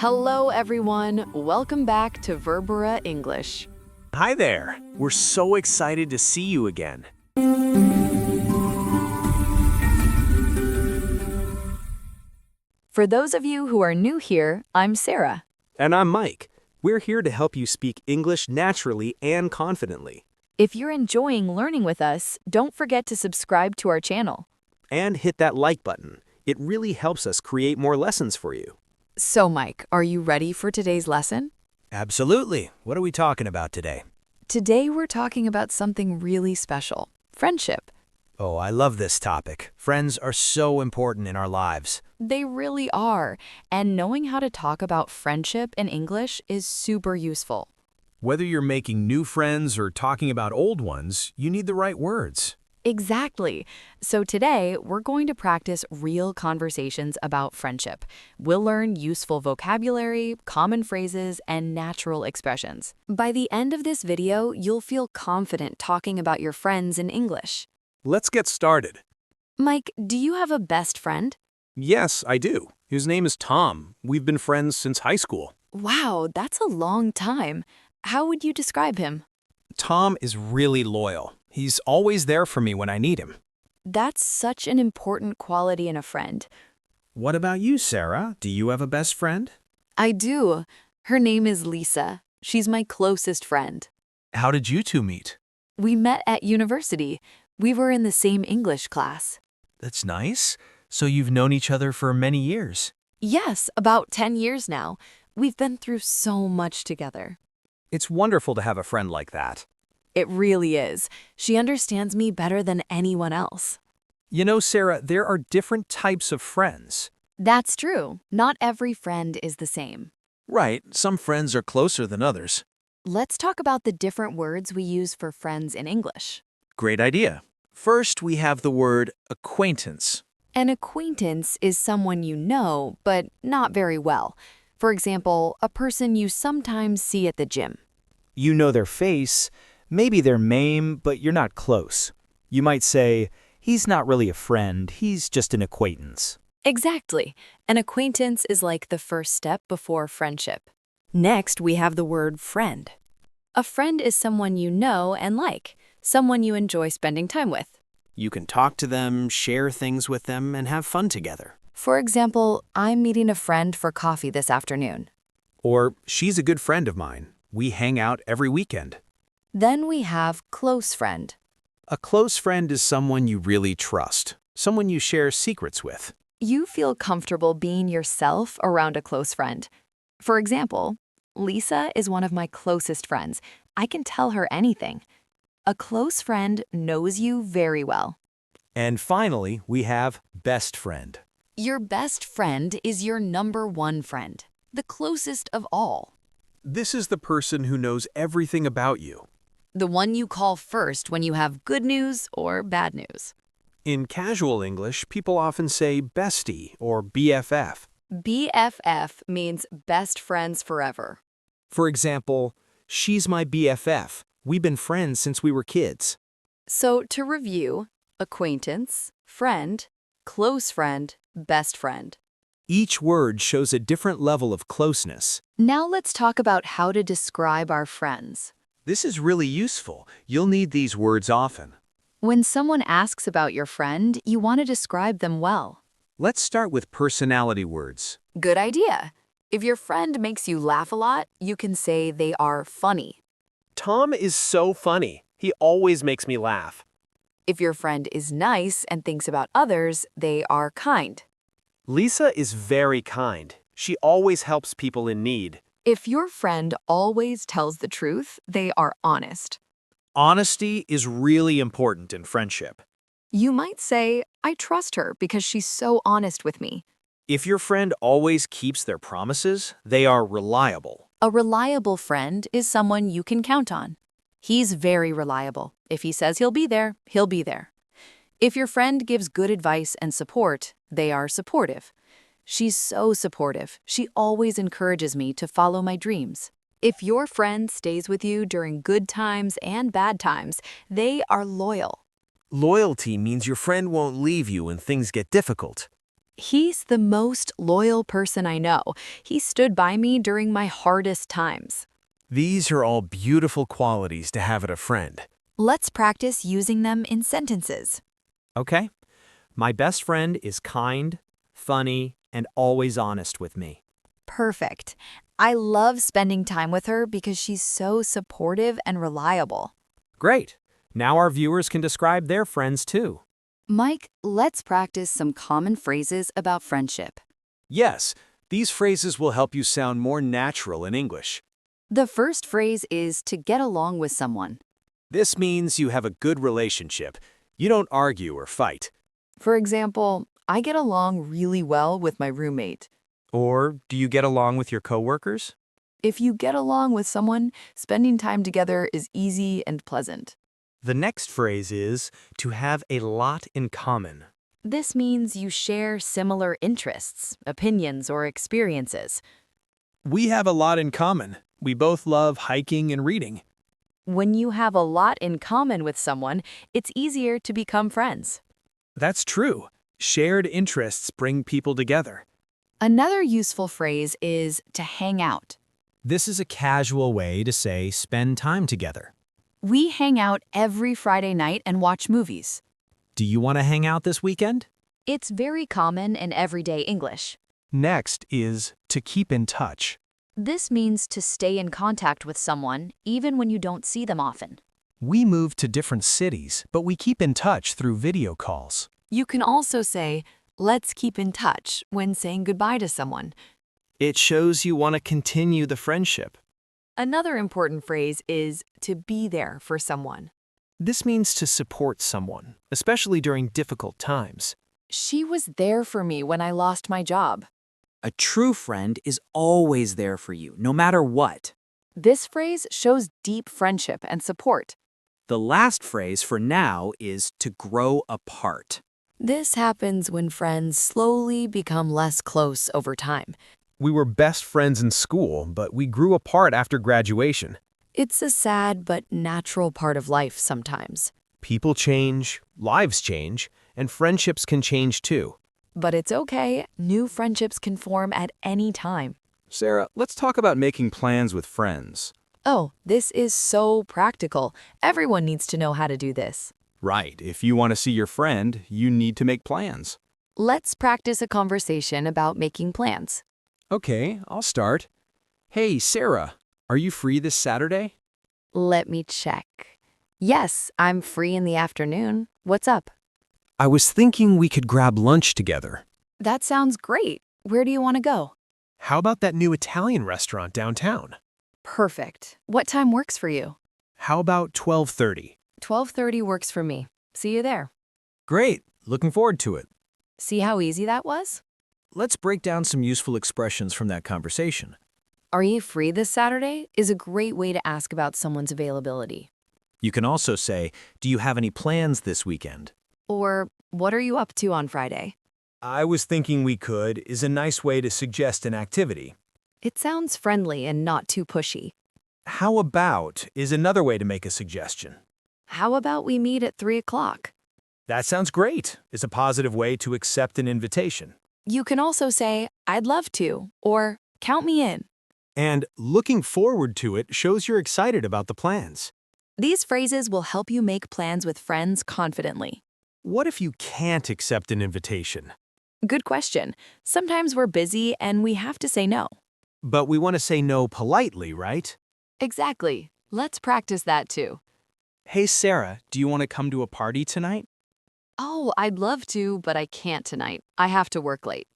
Hello, everyone. Welcome back to Verbora English. Hi there. We're so excited to see you again. For those of you who are new here, I'm Sarah. And I'm Mike. We're here to help you speak English naturally and confidently. If you're enjoying learning with us, don't forget to subscribe to our channel. And hit that like button. It really helps us create more lessons for you. So, Mike, are you ready for today's lesson? Absolutely. What are we talking about today? Today, we're talking about something really special, friendship. Oh, I love this topic. Friends are so important in our lives. They really are, and knowing how to talk about friendship in English is super useful. Whether you're making new friends or talking about old ones, you need the right words. Exactly. So today, we're going to practice real conversations about friendship. We'll learn useful vocabulary, common phrases, and natural expressions. By the end of this video, you'll feel confident talking about your friends in English. Let's get started. Mike, do you have a best friend? Yes, I do. His name is Tom. We've been friends since high school. Wow, that's a long time. How would you describe him? Tom is really loyal. He's always there for me when I need him. That's such an important quality in a friend. What about you, Sarah? Do you have a best friend? I do. Her name is Lisa. She's my closest friend. How did you two meet? We met at university. We were in the same English class. That's nice. So you've known each other for many years. Yes, about 10 years now. We've been through so much together. It's wonderful to have a friend like that. It really is. She understands me better than anyone else. You know, Sarah, there are different types of friends. That's true. Not every friend is the same. Right. Some friends are closer than others. Let's talk about the different words we use for friends in English. Great idea. First, we have the word acquaintance. An acquaintance is someone you know, but not very well. For example, a person you sometimes see at the gym. You know their face, maybe their name, but you're not close. You might say, he's not really a friend, he's just an acquaintance. Exactly. An acquaintance is like the first step before friendship. Next, we have the word friend. A friend is someone you know and like, someone you enjoy spending time with. You can talk to them, share things with them, and have fun together. For example, I'm meeting a friend for coffee this afternoon. Or, she's a good friend of mine. We hang out every weekend. Then we have close friend. A close friend is someone you really trust, someone you share secrets with. You feel comfortable being yourself around a close friend. For example, Lisa is one of my closest friends. I can tell her anything. A close friend knows you very well. And finally, we have best friend. Your best friend is your number one friend, the closest of all. This is the person who knows everything about you. The one you call first when you have good news or bad news. In casual English, people often say bestie or BFF. BFF means best friends forever. For example, she's my BFF. We've been friends since we were kids. So to review, acquaintance, friend, close friend, best friend. Each word shows a different level of closeness. Now let's talk about how to describe our friends. This is really useful. You'll need these words often. When someone asks about your friend, you want to describe them well. Let's start with personality words. Good idea. If your friend makes you laugh a lot, you can say they are funny. Tom is so funny. He always makes me laugh. If your friend is nice and thinks about others, they are kind. Lisa is very kind. She always helps people in need. If your friend always tells the truth, they are honest. Honesty is really important in friendship. You might say, I trust her because she's so honest with me. If your friend always keeps their promises, they are reliable. A reliable friend is someone you can count on. He's very reliable. If he says he'll be there, he'll be there. If your friend gives good advice and support, they are supportive. She's so supportive. She always encourages me to follow my dreams. If your friend stays with you during good times and bad times, they are loyal. Loyalty means your friend won't leave you when things get difficult. He's the most loyal person I know. He stood by me during my hardest times. These are all beautiful qualities to have in a friend. Let's practice using them in sentences. Okay. My best friend is kind, funny, and always honest with me. Perfect. I love spending time with her because she's so supportive and reliable. Great. Now our viewers can describe their friends too. Mike, let's practice some common phrases about friendship. Yes, these phrases will help you sound more natural in English. The first phrase is to get along with someone. This means you have a good relationship. You don't argue or fight. For example, I get along really well with my roommate. Or do you get along with your coworkers? If you get along with someone, spending time together is easy and pleasant. The next phrase is to have a lot in common. This means you share similar interests, opinions, or experiences. We have a lot in common. We both love hiking and reading. When you have a lot in common with someone, it's easier to become friends. That's true. Shared interests bring people together. Another useful phrase is to hang out. This is a casual way to say spend time together. We hang out every Friday night and watch movies. Do you want to hang out this weekend? It's very common in everyday English. Next is to keep in touch. This means to stay in contact with someone even when you don't see them often. We moved to different cities, but we keep in touch through video calls. You can also say, let's keep in touch when saying goodbye to someone. It shows you want to continue the friendship. Another important phrase is to be there for someone. This means to support someone, especially during difficult times. She was there for me when I lost my job. A true friend is always there for you, no matter what. This phrase shows deep friendship and support. The last phrase for now is to grow apart. This happens when friends slowly become less close over time. We were best friends in school, but we grew apart after graduation. It's a sad but natural part of life sometimes. People change, lives change, and friendships can change too. But it's okay, new friendships can form at any time. Sarah, let's talk about making plans with friends. Oh, this is so practical. Everyone needs to know how to do this. Right, if you want to see your friend, you need to make plans. Let's practice a conversation about making plans. Okay, I'll start. Hey, Sarah, are you free this Saturday? Let me check. Yes, I'm free in the afternoon. What's up? I was thinking we could grab lunch together. That sounds great. Where do you want to go? How about that new Italian restaurant downtown? Perfect. What time works for you? How about 12:30? 12:30 works for me. See you there. Great. Looking forward to it. See how easy that was? Let's break down some useful expressions from that conversation. Are you free this Saturday? Is a great way to ask about someone's availability. You can also say, do you have any plans this weekend? Or, what are you up to on Friday? I was thinking we could is a nice way to suggest an activity. It sounds friendly and not too pushy. How about is another way to make a suggestion. How about we meet at 3 o'clock? That sounds great. It's a positive way to accept an invitation. You can also say, I'd love to, or count me in. And looking forward to it shows you're excited about the plans. These phrases will help you make plans with friends confidently. What if you can't accept an invitation? Good question. Sometimes we're busy and we have to say no. But we want to say no politely, right? Exactly. Let's practice that too. Hey, Sarah, do you want to come to a party tonight? Oh, I'd love to, but I can't tonight. I have to work late.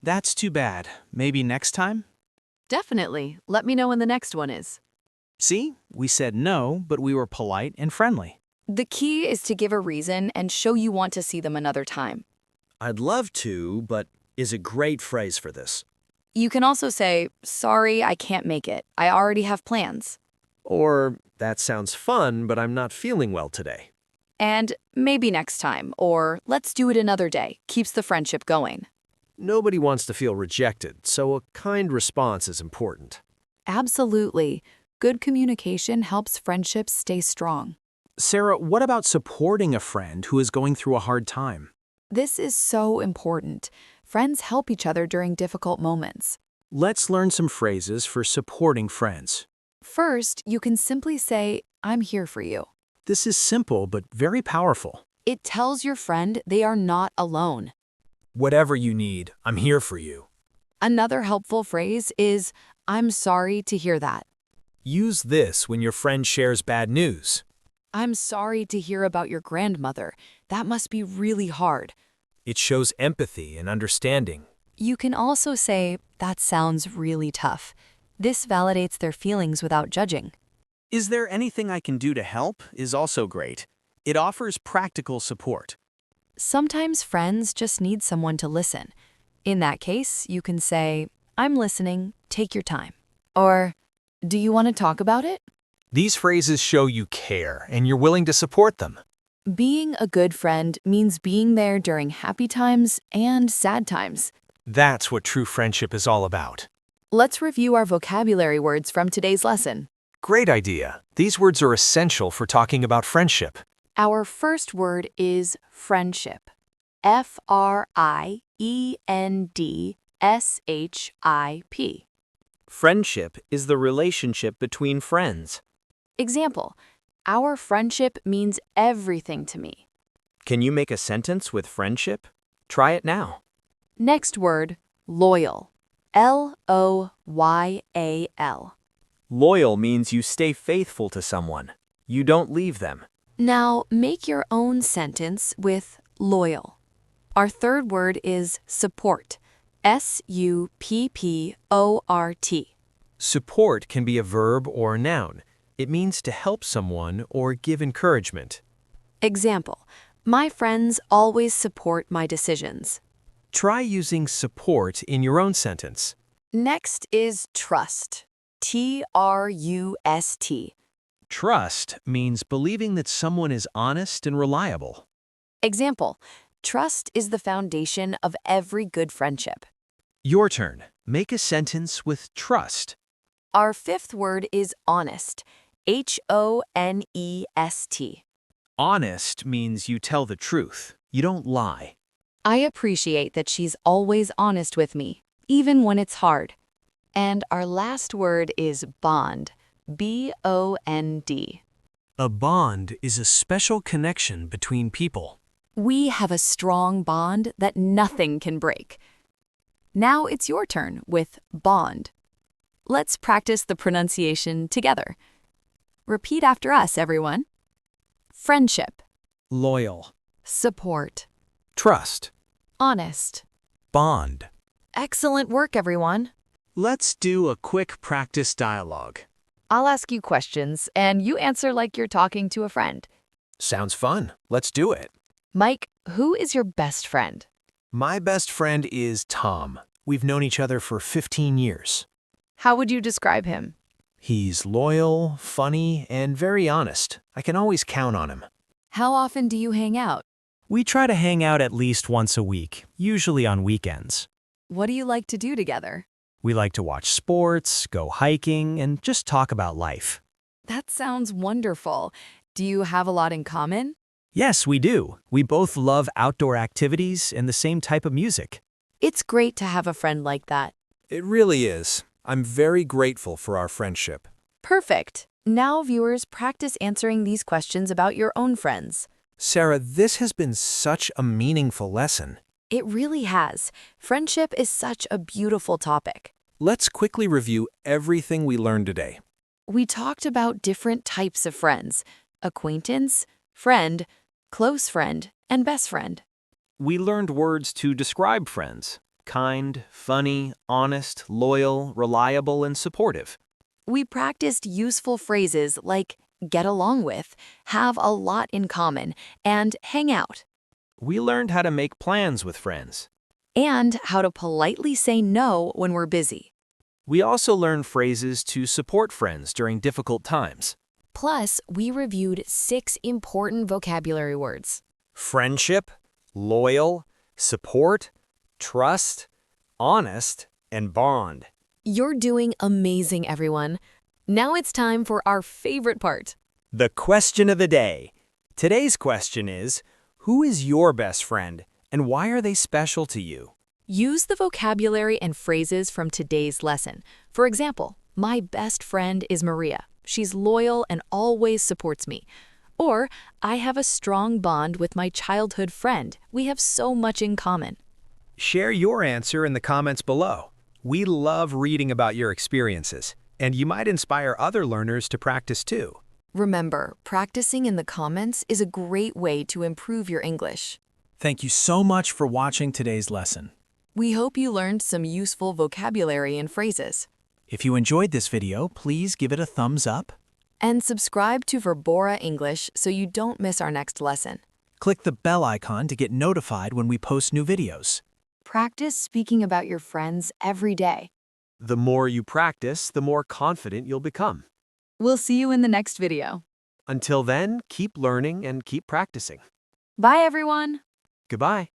That's too bad. Maybe next time? Definitely. Let me know when the next one is. See, we said no, but we were polite and friendly. The key is to give a reason and show you want to see them another time. I'd love to, but is a great phrase for this. You can also say, sorry, I can't make it. I already have plans. Or, that sounds fun, but I'm not feeling well today. And maybe next time, or let's do it another day. Keeps the friendship going. Nobody wants to feel rejected, so a kind response is important. Absolutely. Good communication helps friendships stay strong. Sarah, what about supporting a friend who is going through a hard time? This is so important. Friends help each other during difficult moments. Let's learn some phrases for supporting friends. First, you can simply say, "I'm here for you." This is simple but very powerful. It tells your friend they are not alone. Whatever you need, I'm here for you. Another helpful phrase is, "I'm sorry to hear that." Use this when your friend shares bad news. "I'm sorry to hear about your grandmother. That must be really hard." It shows empathy and understanding. You can also say, "That sounds really tough." This validates their feelings without judging. Is there anything I can do to help is also great. It offers practical support. Sometimes friends just need someone to listen. In that case, you can say, "I'm listening, take your time." Or, "Do you want to talk about it?" These phrases show you care and you're willing to support them. Being a good friend means being there during happy times and sad times. That's what true friendship is all about. Let's review our vocabulary words from today's lesson. Great idea. These words are essential for talking about friendship. Our first word is friendship. Friendship. Friendship is the relationship between friends. Example, our friendship means everything to me. Can you make a sentence with friendship? Try it now. Next word, loyal. Loyal. Loyal means you stay faithful to someone. You don't leave them. Now make your own sentence with loyal. Our third word is support. Support. Support can be a verb or a noun. It means to help someone or give encouragement. Example, my friends always support my decisions. Try using support in your own sentence. Next is trust. Trust. Trust means believing that someone is honest and reliable. Example, trust is the foundation of every good friendship. Your turn. Make a sentence with trust. Our fifth word is honest. Honest. Honest means you tell the truth. You don't lie. I appreciate that she's always honest with me, even when it's hard. And our last word is bond. B-O-N-D. A bond is a special connection between people. We have a strong bond that nothing can break. Now it's your turn with bond. Let's practice the pronunciation together. Repeat after us, everyone. Friendship. Loyal. Support. Trust. Honest. Bond. Excellent work, everyone. Let's do a quick practice dialogue. I'll ask you questions, and you answer like you're talking to a friend. Sounds fun. Let's do it. Mike, who is your best friend? My best friend is Tom. We've known each other for 15 years. How would you describe him? He's loyal, funny, and very honest. I can always count on him. How often do you hang out? We try to hang out at least once a week, usually on weekends. What do you like to do together? We like to watch sports, go hiking, and just talk about life. That sounds wonderful. Do you have a lot in common? Yes, we do. We both love outdoor activities and the same type of music. It's great to have a friend like that. It really is. I'm very grateful for our friendship. Perfect. Now, viewers, practice answering these questions about your own friends. Sarah, this has been such a meaningful lesson. It really has. Friendship is such a beautiful topic. Let's quickly review everything we learned today. We talked about different types of friends: acquaintance, friend, close friend, and best friend. We learned words to describe friends: kind, funny, honest, loyal, reliable, and supportive. We practiced useful phrases like get along with, have a lot in common, and hang out. We learned how to make plans with friends. And how to politely say no when we're busy. We also learned phrases to support friends during difficult times. Plus, we reviewed 6 important vocabulary words. Friendship, loyal, support, trust, honest, and bond. You're doing amazing, everyone. Now it's time for our favorite part. The question of the day. Today's question is, who is your best friend and why are they special to you? Use the vocabulary and phrases from today's lesson. For example, my best friend is Maria. She's loyal and always supports me. Or, I have a strong bond with my childhood friend. We have so much in common. Share your answer in the comments below. We love reading about your experiences, and you might inspire other learners to practice too. Remember, practicing in the comments is a great way to improve your English. Thank you so much for watching today's lesson. We hope you learned some useful vocabulary and phrases. If you enjoyed this video, please give it a thumbs up. And subscribe to Verbora English so you don't miss our next lesson. Click the bell icon to get notified when we post new videos. Practice speaking about your friends every day. The more you practice, the more confident you'll become. We'll see you in the next video. Until then, keep learning and keep practicing. Bye, everyone. Goodbye.